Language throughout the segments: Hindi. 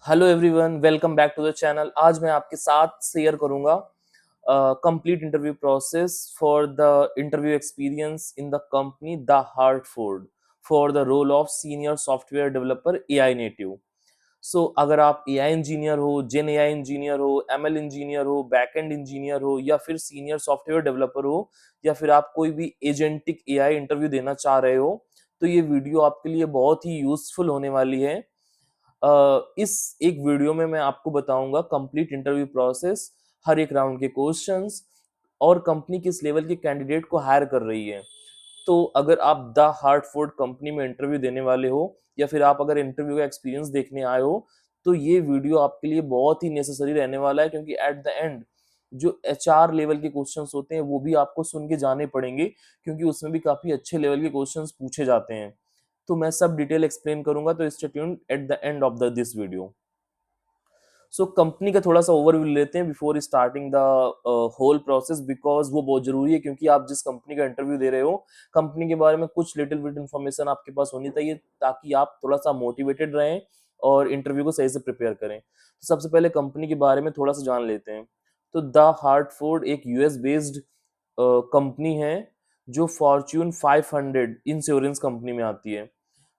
Hello everyone, welcome back to the channel. आज मैं आपके साथ शेयर करूंगा complete interview process for the interview experience in the company the Hartford for the role of senior software developer AI native. So अगर आप एआई इंजीनियर हो, जेन एआई इंजीनियर हो, एमएल इंजीनियर हो, बैकएंड इंजीनियर हो या फिर सीनियर सॉफ्टवेयर डेवलपर हो या फिर आप कोई भी एजेंटिक एआई इंटरव्यू देना चाह रहे हो, तो ये वीडियो आपके लिए बहुत ही यूजफुल होने वाली है। इस एक वीडियो में मैं आपको बताऊंगा कंप्लीट इंटरव्यू प्रोसेस, हर एक राउंड के क्वेश्चंस और कंपनी किस लेवल के कैंडिडेट को हायर कर रही है। तो अगर आप द हार्टफोर्ड कंपनी में इंटरव्यू देने वाले हो या फिर आप अगर इंटरव्यू का एक्सपीरियंस देखने आए हो, तो ये वीडियो आपके लिए बहुत ही नेसेसरी रहने वाला है, क्योंकि एट द एंड जो एचआर लेवल के क्वेश्चंस होते हैं वो भी आपको सुन के जाने पड़ेंगे, क्योंकि उसमें भी काफी अच्छे लेवल के क्वेश्चंस पूछे जाते हैं। तो मैं सब डिटेल एक्सप्लेन करूंगा, तो stay tuned at the end of the this video. So company का थोड़ा सा ओवरव्यू लेते हैं before starting the whole process, because वो बहुत जरूरी है, क्योंकि आप जिस कंपनी का इंटरव्यू दे रहे हो, कंपनी के बारे में कुछ लिटिल बिट इन्फॉर्मेशन आपके पास होनी चाहिए, ताकि आप थोड़ा सा मोटिवेटेड रहें और इंटरव्यू को सही से प्रिपेयर करें। तो सबसे पहले कंपनी के बारे में थोड़ा सा जान लेते हैं। तो द हार्टफोर्ड एक यूएस बेस्ड कंपनी है, जो फॉर्च्यून 500 इंश्योरेंस कंपनी में आती है।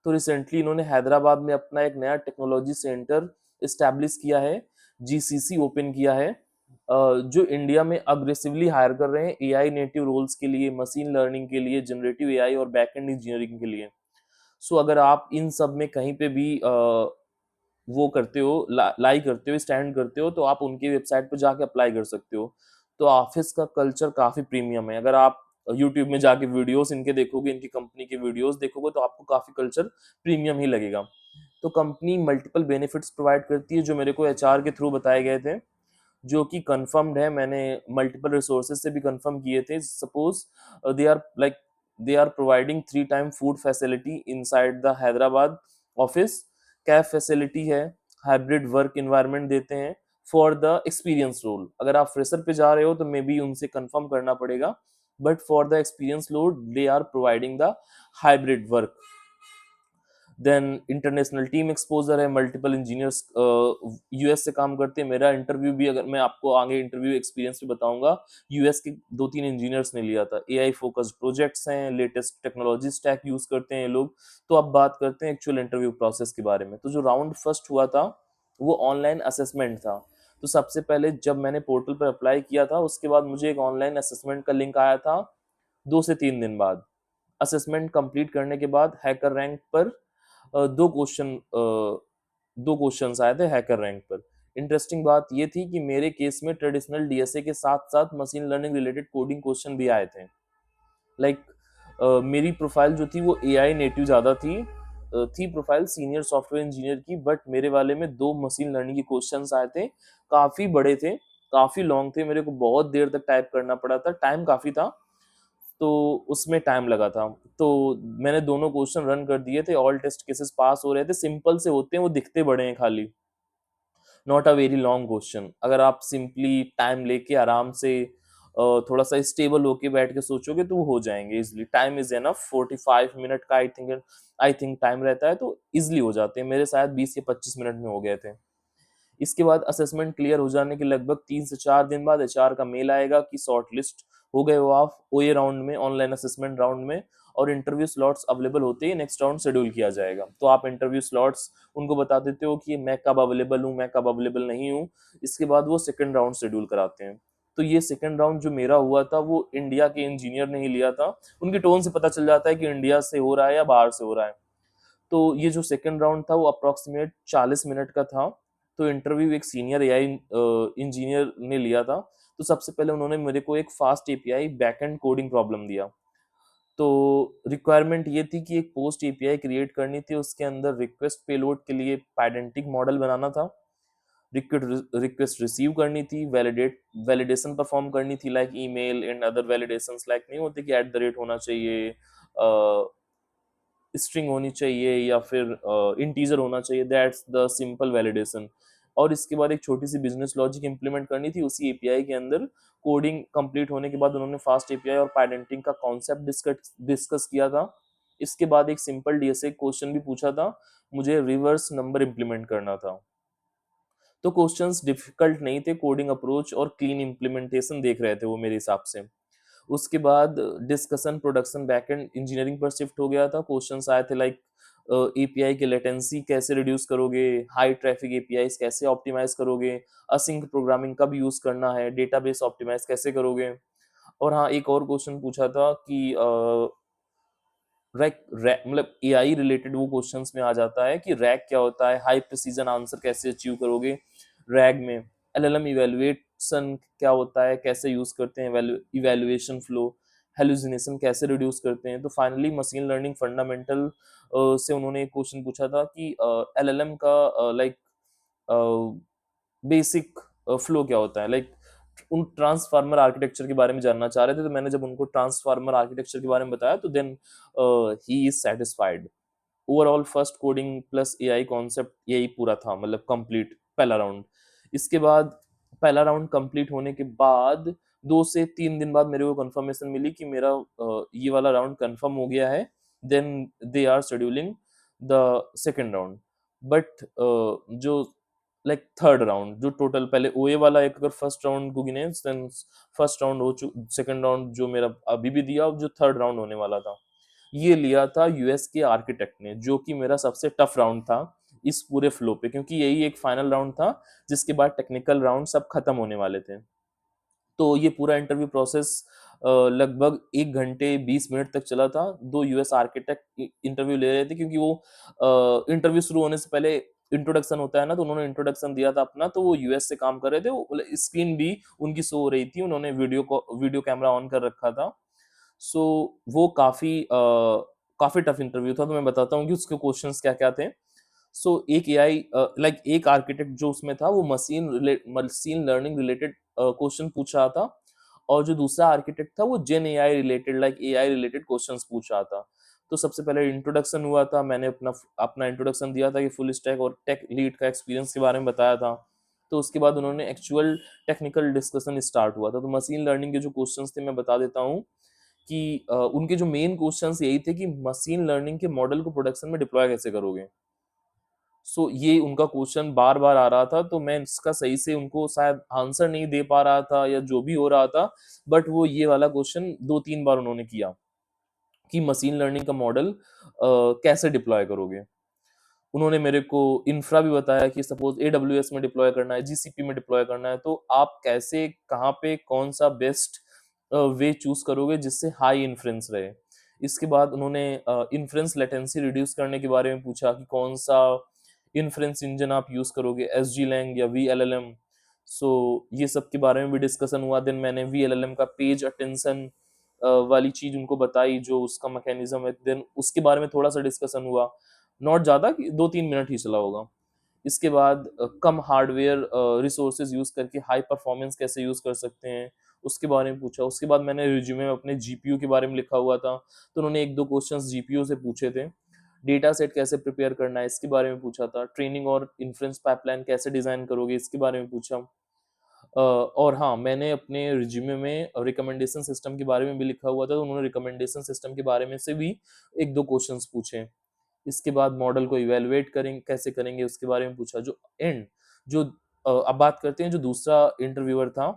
तो रिसेंटली इन्होंने हैदराबाद में अपना एक नया टेक्नोलॉजी सेंटर इस्टेब्लिश किया है, जीसीसी ओपन किया है, जो इंडिया में अग्रेसिवली हायर कर रहे हैं एआई नेटिव रोल्स के लिए, मशीन लर्निंग के लिए, जनरेटिव एआई और बैकएंड इंजीनियरिंग के लिए। सो अगर आप इन सब में कहीं पे भी वो करते हो, लाई करते हो, स्टैंड करते हो, तो आप उनकी वेबसाइट पर जाके अप्लाई कर सकते हो। तो ऑफिस का कल्चर काफी प्रीमियम है। अगर आप यूट्यूब में जाके वीडियोस इनके देखोगे, इनकी कंपनी के वीडियोस देखोगे, तो आपको काफी कल्चर प्रीमियम ही लगेगा। तो कंपनी मल्टीपल बेनिफिट्स प्रोवाइड करती है, जो मेरे को एचआर के थ्रू बताए गए थे, जो कि कंफर्म्ड है। मैंने मल्टीपल रिसोर्सेज से भी कंफर्म किए थे। Suppose they are like they are providing 3 time food facility inside the Hyderabad office, cafe facility है, हाइब्रिड वर्क इन्वायरमेंट देते हैं फॉर द एक्सपीरियंस रोल। अगर आप फ्रेशर पे जा रहे हो तो मे बी उनसे कंफर्म करना पड़ेगा, but for the experience load they are providing the hybrid work. Then international team exposure है, मल्टीपल इंजीनियर्स यूएस से काम करते हैं। मेरा इंटरव्यू भी, अगर मैं आपको आगे इंटरव्यू एक्सपीरियंस भी बताऊंगा, यूएस के 2-3 इंजीनियर्स ने लिया था। एआई फोकस्ड प्रोजेक्ट्स हैं, लेटेस्ट टेक्नोलॉजी स्टैक यूज करते हैं ये लोग। तो अब बात करते हैं एक्चुअल इंटरव्यू प्रोसेस के बारे में। तो जो राउंड फर्स्ट हुआ था वो ऑनलाइन असेसमेंट था। तो सबसे पहले जब मैंने पोर्टल पर अप्लाई किया था, उसके बाद मुझे एक ऑनलाइन असेसमेंट का लिंक आया था 2 से 3 दिन बाद। असेसमेंट कंप्लीट करने के बाद हैकर रैंक पर अ, दो क्वेश्चन अ, दो क्वेश्चंस आए थे हैकर रैंक पर। इंटरेस्टिंग बात ये थी कि मेरे केस में ट्रेडिशनल डीएसए के साथ साथ machine learning related coding question भी आए थे। लाइक मेरी प्रोफाइल जो थी वो एआई नेटिव ज़्यादा थी प्रोफाइल सीनियर सॉफ्टवेयर इंजीनियर की, बट मेरे वाले में 2 मशीन लर्निंग के क्वेश्चंस आए थे। काफ़ी बड़े थे, काफ़ी लॉन्ग थे, मेरे को बहुत देर तक टाइप करना पड़ा था, टाइम काफ़ी था, तो उसमें टाइम लगा था। तो मैंने दोनों क्वेश्चन रन कर दिए थे, ऑल टेस्ट केसेस पास हो रहे थे। सिंपल से होते हैं, वो दिखते बड़े हैं खाली, not a very long question. अगर आप सिंपली टाइम लेके आराम से थोड़ा सा स्टेबल होके बैठ के सोचोगे तो वो हो जाएंगे easily. Time is enough, 45 minute का आई थिंक टाइम रहता है, तो इजिली हो जाते हैं। मेरे शायद 20 या 25 मिनट में हो गए थे। इसके बाद असेसमेंट क्लियर हो जाने के लगभग 3 से 4 दिन बाद एचआर का मेल आएगा कि शॉर्ट लिस्ट हो गए हो आप ओए राउंड में, ऑनलाइन असेसमेंट राउंड में, और इंटरव्यू स्लॉट्स अवेलेबल होते ही नेक्स्ट राउंड शेड्यूल किया जाएगा। तो आप इंटरव्यू स्लॉट्स उनको बता देते हो कि मैं कब अवेलेबल हूँ, मैं कब अवेलेबल नहीं हूँ। इसके बाद वो सेकंड राउंड शेड्यूल कराते हैं। तो ये सेकंड राउंड जो मेरा हुआ था वो इंडिया के इंजीनियर ने ही लिया था। उनकी टोन से पता चल जाता है कि इंडिया से हो रहा है या बाहर से हो रहा है। तो ये जो सेकंड राउंड था वो अप्रोक्सीमेट 40 मिनट का था। तो इंटरव्यू एक सीनियर एआई इंजीनियर ने लिया था। तो सबसे पहले उन्होंने मेरे को एक fast API backend coding problem दिया। तो रिक्वायरमेंट ये थी कि एक पोस्ट एपीआई क्रिएट करनी थी, उसके अंदर रिक्वेस्ट पेलोड के लिए पाइडेंटिक मॉडल बनाना था, रिक्वेस्ट रिसीव करनी थी, वैलिडेशन परफॉर्म करनी थी, like email and other validations, like नहीं होते कि एट द रेट होना चाहिए, स्ट्रिंग होनी चाहिए या फिर इंटीजर होना चाहिए, दैट्स द सिंपल वैलिडेशन। और इसके बाद एक छोटी सी बिजनेस लॉजिक इंप्लीमेंट करनी थी उसी एपीआई के अंदर। कोडिंग कंप्लीट होने के बाद उन्होंने फास्ट एपीआई और पाइडेंटिंग का कॉन्सेप्ट डिस्कस किया था। इसके बाद एक सिंपल डीएसए क्वेश्चन भी पूछा था, मुझे रिवर्स नंबर इंप्लीमेंट करना था। तो क्वेश्चंस डिफिकल्ट नहीं थे, कोडिंग अप्रोच और क्लीन इम्प्लीमेंटेशन देख रहे थे वो मेरे हिसाब से। उसके बाद डिस्कशन प्रोडक्शन बैकएंड इंजीनियरिंग पर शिफ्ट हो गया था। क्वेश्चंस आए थे लाइक एपीआई के लेटेंसी कैसे रिड्यूस करोगे, हाई ट्रैफिक एपीआईज कैसे ऑप्टिमाइज करोगे, असिंक प्रोग्रामिंग कब यूज करना है, डेटाबेस ऑप्टिमाइज कैसे करोगे। और हाँ, एक और क्वेश्चन पूछा था कि रैक रैक मतलब एआई रिलेटेड वो क्वेश्चंस में आ जाता है कि रैक क्या होता है, हाई प्रिसीजन आंसर कैसे अचीव करोगे रैग में, एलएलएम इवैल्यूएशन क्या होता है, कैसे यूज करते हैं इवैल्यूएशन फ्लो, हेलुसिनेशन कैसे रिड्यूस करते हैं। तो फाइनली मशीन लर्निंग फंडामेंटल से उन्होंने एक क्वेश्चन पूछा था कि एलएलएम का लाइक बेसिक फ्लो क्या होता है, लाइक उन ट्रांसफार्मर आर्किटेक्चर के बारे में जानना चाह रहे थे। तो मैंने जब उनको ट्रांसफार्मर आर्किटेक्चर के बारे में बताया तो then he is satisfied. Overall first coding plus AI concept यही पूरा था, मतलब कंप्लीट पहला राउंड। इसके बाद पहला राउंड कंप्लीट होने के बाद 2 से 3 दिन बाद मेरे को कंफर्मेशन मिली कि मेरा ये वाला राउंड कंफर्म हो गया है। Then they are scheduling the second round. But जो लाइक थर्ड राउंड जो टोटल पहले ओए वाला एक अगर फर्स्ट राउंड को गिने, देन फर्स्ट राउंड हो चुका, सेकेंड राउंड जो मेरा अभी भी दिया, जो थर्ड राउंड होने वाला था ये लिया था यूएस के आर्किटेक्ट ने, जो कि मेरा सबसे टफ राउंड था इस पूरे फ्लो पे, क्योंकि यही एक फाइनल राउंड था जिसके बाद टेक्निकल राउंड सब खत्म होने वाले थे। तो ये पूरा इंटरव्यू प्रोसेस लगभग 1 घंटे 20 मिनट तक चला था। 2 यूएस आर्किटेक्ट इंटरव्यू ले रहे थे, क्योंकि वो इंटरव्यू शुरू होने से पहले इंट्रोडक्शन होता है ना, तो उन्होंने इंट्रोडक्शन दिया था अपना, तो वो यूएस से काम कर रहे थे। स्क्रीन भी उनकी शो हो रही थी, उन्होंने वीडियो कैमरा ऑन कर रखा था। सो वो काफ़ी टफ इंटरव्यू था। तो मैं बताता हूँ कि उसके क्वेश्चंस क्या-क्या थे। सो एक एआई लाइक एक आर्किटेक्ट जो उसमें था वो मशीन लर्निंग रिलेटेड क्वेश्चन पूछ रहा था, और जो दूसरा आर्किटेक्ट था वो gen AI related like AI related questions पूछ रहा था। तो सबसे पहले इंट्रोडक्शन हुआ था, मैंने अपना अपना इंट्रोडक्शन दिया था कि फुल स्टैक और टेक लीड का एक्सपीरियंस के बारे में बताया था। तो उसके बाद उन्होंने एक्चुअल टेक्निकल डिस्कशन स्टार्ट हुआ था। तो मशीन लर्निंग के जो क्वेश्चंस थे मैं बता देता हूँ कि उनके जो मेन क्वेश्चंस यही थे कि मशीन लर्निंग के मॉडल को प्रोडक्शन में डिप्लॉय कैसे करोगे। सो ये उनका क्वेश्चन बार-बार आ रहा था, तो मैं इसका सही से उनको शायद आंसर नहीं दे पा रहा था या जो भी हो रहा था, बट वो ये वाला क्वेश्चन 2-3 बार उन्होंने किया कि मशीन लर्निंग का मॉडल कैसे डिप्लॉय करोगे। उन्होंने मेरे को इंफ्रा भी बताया कि सपोज एडब्ल्यूएस में डिप्लॉय करना है, जीसीपी में डिप्लॉय करना है, तो आप कैसे, कहाँ पे, कौन सा बेस्ट वे चूज करोगे जिससे हाई इन्फ्रेंस रहे। इसके बाद उन्होंने इन्फ्रेंस लेटेंसी रिड्यूस करने के बारे में पूछा कि कौन सा इन्फ्रेंस इंजन आप यूज करोगे, एस जी लैंग या वी एल एल एम। सो ये सब के बारे में भी डिस्कशन हुआ। देन मैंने वी एल एल एम का पेज अटेंशन वाली चीज उनको बताई, जो उसका मैकेनिज्म है। देन उसके बारे में थोड़ा सा डिस्कशन हुआ, नॉट ज़्यादा, कि 2-3 मिनट ही चला होगा। इसके बाद कम हार्डवेयर रिसोर्सेज यूज़ करके हाई परफॉर्मेंस कैसे यूज़ कर सकते हैं, उसके बारे में पूछा। उसके बाद मैंने रिज्यूमे में अपने जीपीयू के बारे में लिखा हुआ था, तो उन्होंने 1-2 क्वेश्चंस जीपीयू से पूछे थे। डेटा सेट कैसे प्रिपेयर करना है, इसके बारे में पूछा था। ट्रेनिंग और इन्फ्रेंस पाइपलाइन कैसे डिज़ाइन करोगे, इसके बारे में पूछा। और हाँ, मैंने अपने रिज्यूमे में रिकमेंडेशन सिस्टम के बारे में भी लिखा हुआ था, तो उन्होंने रिकमेंडेशन सिस्टम के बारे में से भी 1-2 क्वेश्चंस पूछे। इसके बाद मॉडल को इवैल्यूएट कैसे करेंगे उसके बारे में पूछा। जो अब बात करते हैं जो दूसरा इंटरव्यूअर था,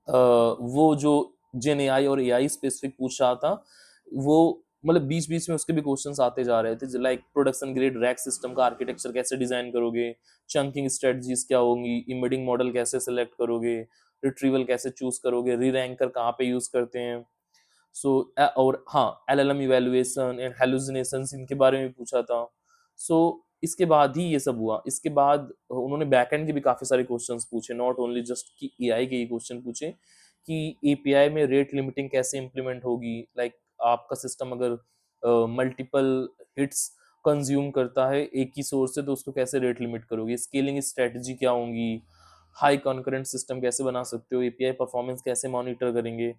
वो जो जेन एआई और एआई स्पेसिफिक पूछ रहा था, वो मतलब बीच-बीच में उसके भी क्वेश्चंस आते जा रहे थे, like production grade rack system का आर्किटेक्चर कैसे डिजाइन करोगे, चंकिंग स्ट्रेटजीज क्या होंगी, एम्बेडिंग मॉडल कैसे सेलेक्ट करोगे, रिट्रीवल कैसे चूज करोगे, री रैंकर कहाँ पे यूज करते हैं। सो और हाँ, एलएलएम इवैल्यूएशन एंड हैलुसिनेशंस इनके बारे में पूछा था। सो इसके बाद ही ये सब हुआ। इसके बाद उन्होंने बैकएंड के भी काफ़ी सारे क्वेश्चंस पूछे, नॉट ओनली जस्ट कि एआई के ही क्वेश्चन पूछे कि एपीआई में रेट लिमिटिंग कैसे इम्प्लीमेंट होगी, लाइक आपका सिस्टम अगर मल्टीपल हिट्स कंज्यूम करता है एक ही सोर्स से, तो उसको कैसे रेट लिमिट करोगे, स्केलिंग स्ट्रेटजी क्या होंगी, हाई कॉन्करेंट सिस्टम कैसे बना सकते हो, एपीआई परफॉर्मेंस कैसे मॉनिटर करेंगे।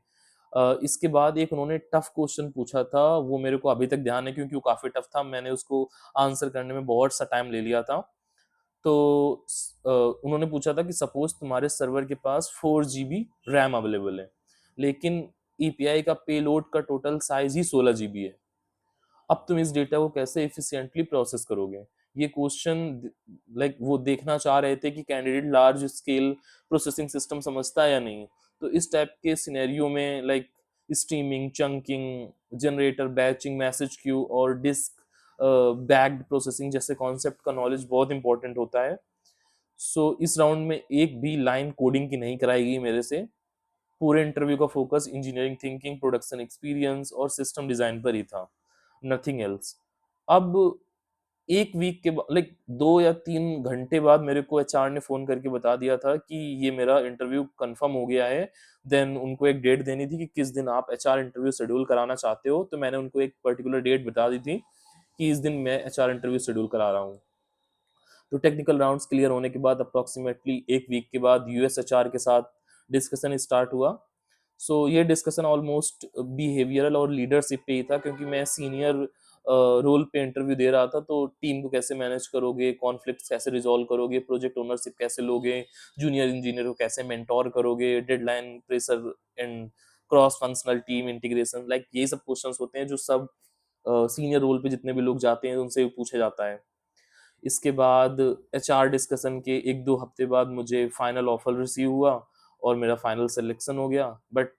इसके बाद एक उन्होंने टफ क्वेश्चन पूछा था, वो मेरे को अभी तक ध्यान है क्योंकि वो काफ़ी टफ था, मैंने उसको आंसर करने में बहुत सा टाइम ले लिया था। तो उन्होंने पूछा था कि सपोज़ तुम्हारे सर्वर के पास 4 जीबी रैम अवेलेबल है, लेकिन एपीआई का पेलोड का टोटल साइज़ ही 16 जीबी है। अब तुम इस डेटा को कैसे एफिशिएंटली प्रोसेस करोगे? ये क्वेश्चन लाइक वो देखना चाह रहे थे कि candidate large scale processing system समझता है या नहीं। तो इस टाइप के सिनेरियो में like streaming, chunking, generator, batching, message queue और डिस्क बैग्ड प्रोसेसिंग जैसे कॉन्सेप्ट का नॉलेज बहुत इंपॉर्टेंट होता है। सो इस राउंड में एक भी लाइन कोडिंग की नहीं कराई गई मेरे से। पूरे इंटरव्यू का focus engineering thinking, production experience और सिस्टम डिजाइन पर ही था, नथिंग एल्स। अब 1 वीक के बा लाइक 2 या 3 घंटे बाद मेरे को एचआर ने फ़ोन करके बता दिया था कि ये मेरा इंटरव्यू कन्फर्म हो गया है। देन उनको एक डेट देनी थी कि किस दिन आप एचआर इंटरव्यू शेड्यूल कराना चाहते हो, तो मैंने उनको एक पर्टिकुलर डेट बता दी थी कि इस दिन मैं एचआर इंटरव्यू शेड्यूल करा रहा हूँ। तो टेक्निकल राउंड्स क्लियर होने के बाद अप्रॉक्सिमेटली 1 वीक के बाद यूएस एचआर के साथ डिस्कशन स्टार्ट हुआ। सो ये डिस्कशन ऑलमोस्ट बिहेवियरल और लीडरशिप पे ही था, क्योंकि मैं सीनियर रोल पे इंटरव्यू दे रहा था। तो टीम को कैसे मैनेज करोगे, कॉन्फ्लिक्ट्स कैसे रिजॉल्व करोगे, प्रोजेक्ट ओनरशिप कैसे लोगे, जूनियर इंजीनियर को कैसे मेंटोर करोगे, deadline pressure and cross functional team integration, like ये सब क्वेश्चंस होते हैं जो सब सीनियर रोल पे जितने भी लोग जाते हैं उनसे पूछा जाता है। इसके बाद एचआर डिस्कशन के 1-2 हफ्ते बाद मुझे फाइनल ऑफर रिसीव हुआ और मेरा फाइनल सिलेक्शन हो गया। बट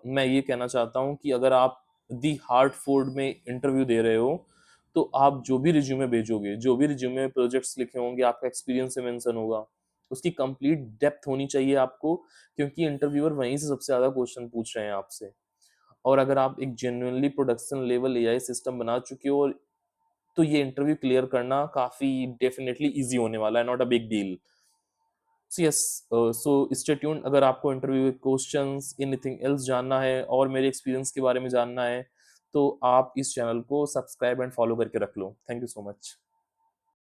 मैं ये कहना चाहता हूँ कि अगर आप दी हार्टफोर्ड में इंटरव्यू दे रहे हो, तो आप जो भी रिज्यूमे भेजोगे, जो भी रिज्यूमे में प्रोजेक्ट्स लिखे होंगे, आपका एक्सपीरियंस से मेंशन होगा, उसकी कंप्लीट डेप्थ होनी चाहिए आपको, क्योंकि इंटरव्यूअर वहीं से सबसे ज़्यादा क्वेश्चन पूछ रहे हैं आपसे। और अगर आप एक genuinely production level AI system बना चुके हो, तो ये इंटरव्यू क्लियर करना काफ़ी डेफिनिटली ईज़ी होने वाला है, not a big deal. So yes, so stay tuned. अगर आपको इंटरव्यू के क्वेश्चंस, एनीथिंग एल्स जानना है और मेरे एक्सपीरियंस के बारे में जानना है, तो आप इस चैनल को सब्सक्राइब एंड फॉलो करके रख लो। Thank you so much.